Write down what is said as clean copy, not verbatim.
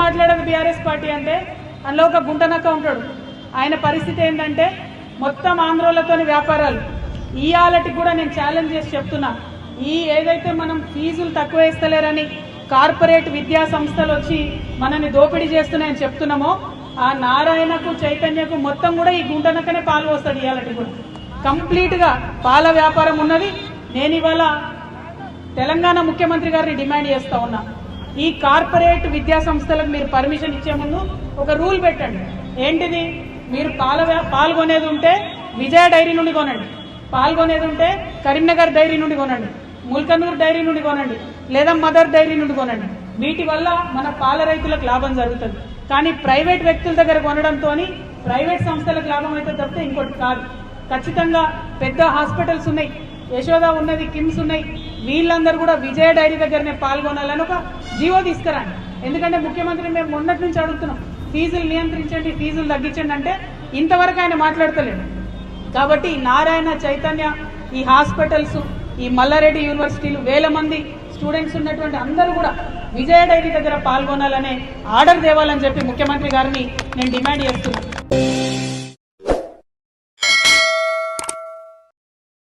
మాట్లాడదు BRS party అంటే అందులో ఒక గుంటనక్క ఉంటాడు. ఆయన పరిస్థితి ఏంటంటే మొత్తం ఆంధ్రోలతోని వ్యాపారాలు. ఇయాలటి కూడా నేను ఛాలెంజ్ చేసి చెప్తున్నా, ఏదైతే మనం ఫీజులు తక్కువ వేస్తలేరని కార్పొరేట్ విద్యా సంస్థలు వచ్చి మనల్ని దోపిడీ చేస్తున్నాయని చెప్తున్నామో, ఆ నారాయణకు చైతన్యకు మొత్తం కూడా ఈ గుంటనక్కనే పాలు వస్తాడు. ఇయాలటి కూడా కంప్లీట్గా పాల వ్యాపారం ఉన్నది. నేను ఇవాళ తెలంగాణ ముఖ్యమంత్రి గారిని డిమాండ్ చేస్తా ఉన్నా, ఈ కార్పొరేట్ విద్యా సంస్థలకు మీరు పర్మిషన్ ఇచ్చే ముందు ఒక రూల్ పెట్టండి. ఏంటిది? మీరు పాల్గొనేది ఉంటే విజయ డైరీ నుండి కొనండి, పాల్గొనేది ఉంటే కరీంనగర్ డైరీ నుండి కొనండి, ముల్కనూర్ డైరీ నుండి కొనండి, లేదా మదర్ డైరీ నుండి కొనండి. వీటి వల్ల మన పాల రైతులకు లాభం జరుగుతుంది. కానీ ప్రైవేట్ వ్యక్తుల దగ్గర కొనడంతో ప్రైవేట్ సంస్థలకు లాభం అయితే తప్పితే ఇంకోటి కాదు. ఖచ్చితంగా పెద్ద హాస్పిటల్స్ ఉన్నాయి, యశోద ఉన్నది, కిమ్స్ ఉన్నాయి, వీళ్ళందరూ కూడా విజయ డైరీ దగ్గరనే పాల్గొనాలని ఒక జీవో తీసుకురండి. ఎందుకంటే ముఖ్యమంత్రి మేము మొన్నటి నుంచి అడుగుతున్నాం, ఫీజులు నియంత్రించండి, ఫీజులు తగ్గించండి అంటే ఇంతవరకు ఆయన మాట్లాడతలేడు. కాబట్టి నారాయణ, చైతన్య, ఈ హాస్పిటల్స్, ఈ మల్లారెడ్డి యూనివర్సిటీలు, వేల మంది స్టూడెంట్స్ ఉన్నటువంటి అందరూ కూడా విజయ డైరీ దగ్గర పాల్గొనాలనే ఆర్డర్ తేవాలని చెప్పి ముఖ్యమంత్రి గారిని నేను డిమాండ్ చేస్తున్నాను.